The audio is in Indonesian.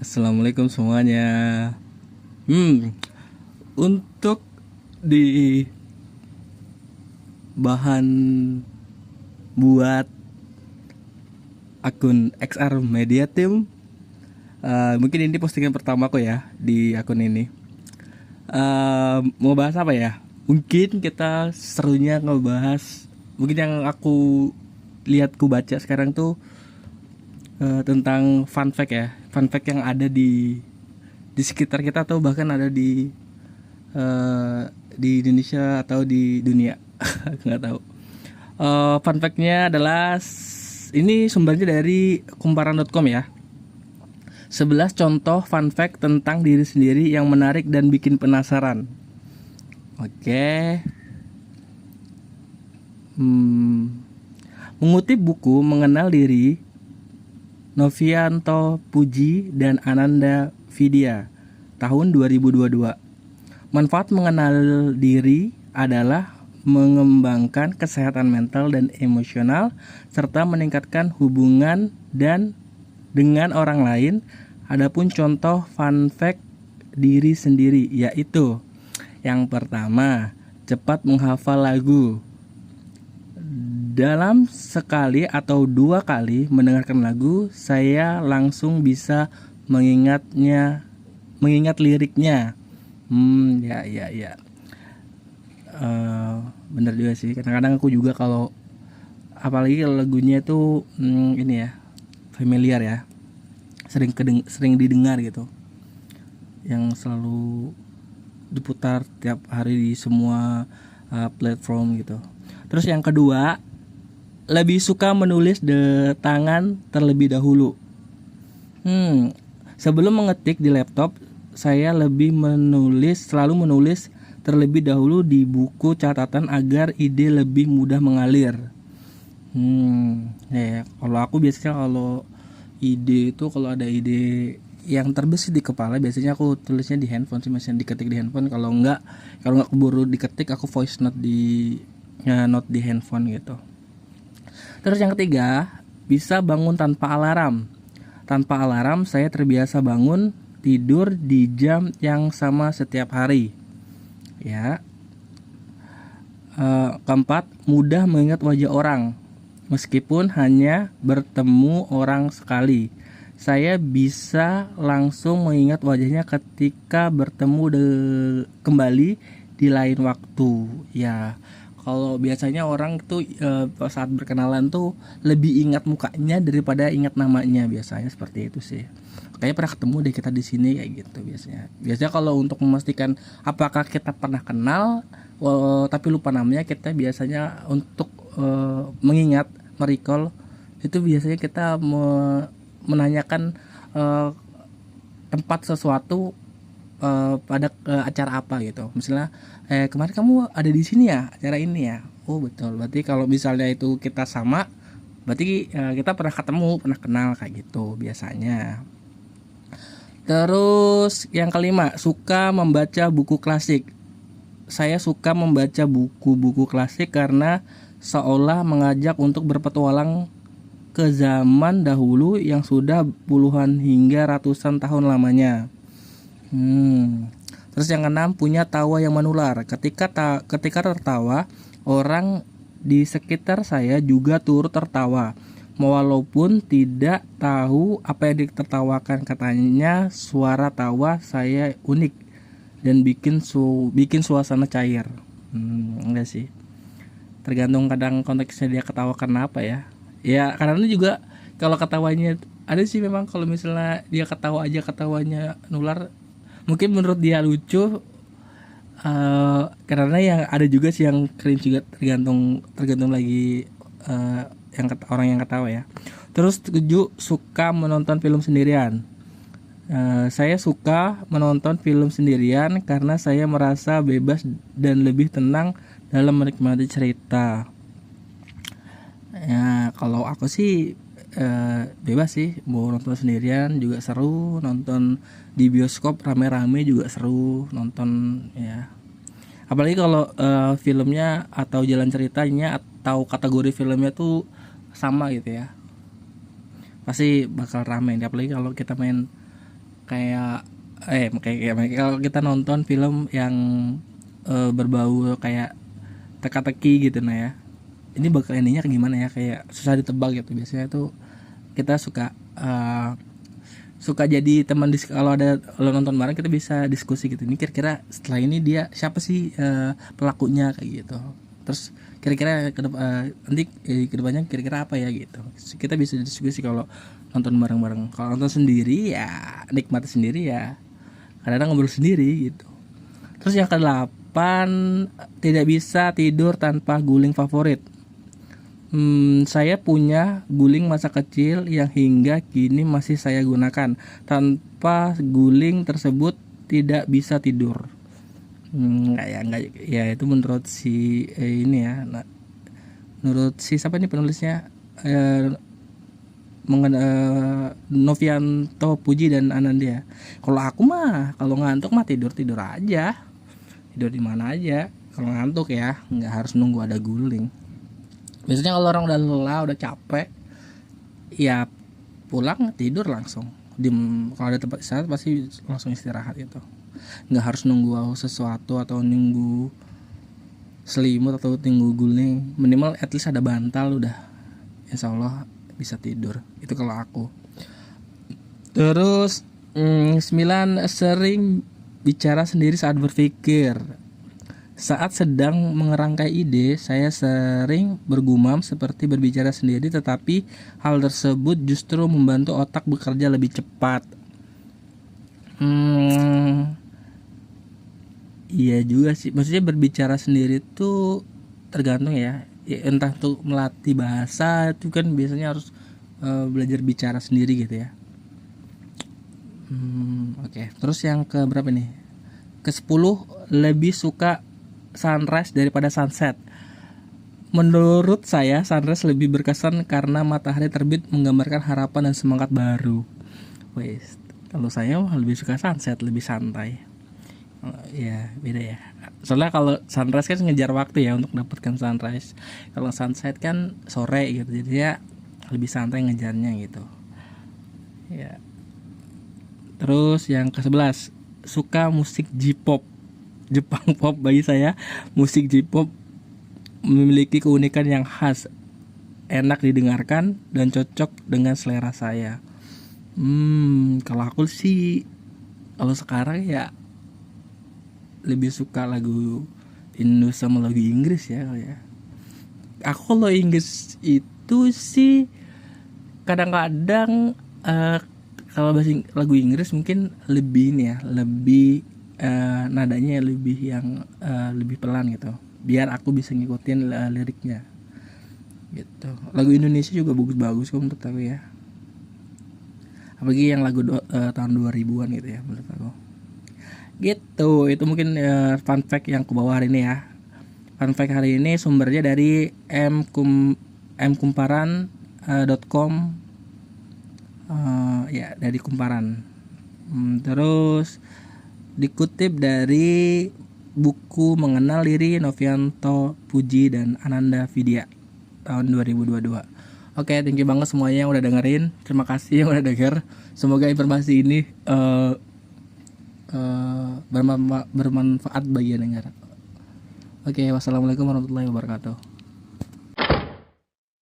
Assalamualaikum semuanya. Untuk di bahan buat akun XR Media Team, mungkin ini postingan pertama aku ya di akun ini. Mau bahas apa ya? Mungkin kita serunya ngebahas, mungkin yang aku lihat ku baca sekarang tuh tentang fun fact ya, fun fact yang ada di sekitar kita atau bahkan ada eh, di Indonesia atau di dunia. Nggak tahu. Fun fact-nya adalah ini sumbernya dari kumparan.com ya. 11 contoh fun fact tentang diri sendiri yang menarik dan bikin penasaran. Oke. Mengutip buku Mengenal Diri Novianto Puji dan Ananda Vidya tahun 2022. Manfaat mengenal diri adalah mengembangkan kesehatan mental dan emosional serta meningkatkan hubungan dan dengan orang lain. Adapun contoh fun fact diri sendiri yaitu yang pertama, cepat menghafal lagu. Dalam sekali atau dua kali mendengarkan lagu, saya langsung bisa mengingat liriknya. Ya. Bener juga sih. Kadang-kadang aku juga kalau apalagi kalau lagunya itu ini ya familiar ya, sering didengar gitu, yang selalu diputar tiap hari di semua platform gitu. Terus yang kedua, lebih suka menulis de tangan terlebih dahulu. Sebelum mengetik di laptop, saya selalu menulis terlebih dahulu di buku catatan agar ide lebih mudah mengalir. Kalau aku biasanya kalau ada ide yang terbesit di kepala, biasanya aku tulisnya di handphone sih, masih diketik di handphone. Kalau nggak keburu diketik, aku voice note note di handphone gitu. Terus yang ketiga, bisa bangun tanpa alarm. Tanpa alarm, saya terbiasa bangun tidur di jam yang sama setiap hari. Ya. Keempat, mudah mengingat wajah orang. Meskipun hanya bertemu orang sekali, saya bisa langsung mengingat wajahnya ketika bertemu kembali di lain waktu. Ya, kalau biasanya orang tuh saat berkenalan tuh lebih ingat mukanya daripada ingat namanya, biasanya seperti itu sih. Kayaknya pernah ketemu deh kita di sini kayak gitu biasanya. Biasanya kalau untuk memastikan apakah kita pernah kenal tapi lupa namanya, kita biasanya untuk mengingat, merecall, itu biasanya kita menanyakan tempat sesuatu pada acara apa gitu. Misalnya kemarin kamu ada di sini ya, acara ini ya. Oh betul, berarti kalau misalnya itu kita sama, berarti kita pernah ketemu, pernah kenal kayak gitu biasanya. Terus yang kelima, suka membaca buku klasik. Saya suka membaca buku-buku klasik karena seolah mengajak untuk berpetualang ke zaman dahulu yang sudah puluhan hingga ratusan tahun lamanya. Terus yang keenam, punya tawa yang menular. Ketika tertawa, orang di sekitar saya juga turut tertawa. Walaupun tidak tahu apa yang ditertawakan, katanya suara tawa saya unik dan bikin suasana cair. Enggak sih. Tergantung kadang konteksnya dia ketawa karena apa ya. Ya karena juga kalau ketawanya ada sih, memang kalau misalnya dia ketawa aja ketawanya nular, mungkin menurut dia lucu. Karena yang ada juga sih yang cringe juga, tergantung lagi orang yang ketawa ya. Terus 7, suka menonton film sendirian. Saya suka menonton film sendirian karena saya merasa bebas dan lebih tenang dalam menikmati cerita. Ya kalau aku sih bebas sih, mau nonton sendirian juga seru, nonton di bioskop rame-rame juga seru nonton ya. Apalagi kalau filmnya atau jalan ceritanya atau kategori filmnya tuh sama gitu ya, pasti bakal rame. Apalagi kalau kita main kayak kalau kita nonton film yang berbau kayak teka-teki gitu nah ya, ini bakal endingnya kayak gimana ya, kayak susah ditebak gitu. Biasanya tuh kita suka jadi teman kalau ada lo nonton bareng, kita bisa diskusi gitu, ini kira-kira setelah ini dia siapa sih pelakunya kayak gitu. Terus kira-kira nanti kedepannya kira-kira apa ya gitu, kita bisa diskusi kalau nonton bareng-bareng. Kalau nonton sendiri ya nikmati sendiri ya, kadang-kadang ngobrol sendiri gitu. Terus yang ke-8, tidak bisa tidur tanpa guling favorit. Saya punya guling masa kecil yang hingga kini masih saya gunakan. Tanpa guling tersebut tidak bisa tidur. Enggak ya, itu menurut si ini ya. Nah, menurut si siapa nih penulisnya? Novianto Puji dan Anandia. Kalau aku mah kalau ngantuk mah tidur aja. Tidur di mana aja. Kalau ngantuk ya, nggak harus nunggu ada guling. Biasanya kalau orang udah lelah, udah capek, ya pulang tidur langsung. Kalau ada tempat istirahat pasti langsung istirahat gitu. Nggak harus nunggu sesuatu atau nunggu selimut atau nunggu guling. Minimal at least ada bantal udah, insya Allah bisa tidur. Itu kalau aku. Terus 9, sering bicara sendiri saat berpikir. Saat sedang mengerangkai ide, saya sering bergumam seperti berbicara sendiri, tetapi hal tersebut justru membantu otak bekerja lebih cepat. Iya juga sih, maksudnya berbicara sendiri tuh tergantung ya, entah tuh melatih bahasa itu kan biasanya harus belajar bicara sendiri gitu ya. Oke. Terus yang ke berapa nih? Ke-10, lebih suka sunrise daripada sunset. Menurut saya sunrise lebih berkesan karena matahari terbit menggambarkan harapan dan semangat baru. Wes, kalau saya lebih suka sunset, lebih santai. Ya beda ya. Soalnya kalau sunrise kan ngejar waktu ya untuk dapatkan sunrise. Kalau sunset kan sore gitu, jadi ya lebih santai ngejarnya gitu. Ya. Terus yang ke-11, suka musik J-pop. Jepang pop. Bagi saya musik J-pop memiliki keunikan yang khas, enak didengarkan dan cocok dengan selera saya. Kalau aku sih kalau sekarang ya lebih suka lagu Indo sama lagu Inggris ya. Aku kalau Inggris itu sih kadang-kadang kalau lagu Inggris mungkin lebih ini ya, lebih nadanya lebih yang lebih pelan gitu, biar aku bisa ngikutin liriknya gitu. Lagu Indonesia juga bagus-bagus kok menurut aku ya, apalagi yang lagu tahun 2000-an gitu ya menurut aku gitu. Itu mungkin fun fact yang aku bawa hari ini ya. Fun fact hari ini sumbernya dari mkumparan.com ya, dari Kumparan. Terus dikutip dari buku Mengenal Diri Novianto Puji dan Ananda Vidya tahun 2022. Oke, thank you banget semuanya yang udah dengerin. Terima kasih yang udah denger. Semoga informasi ini bermanfaat bagi yang dengar. Oke, wassalamualaikum warahmatullahi wabarakatuh.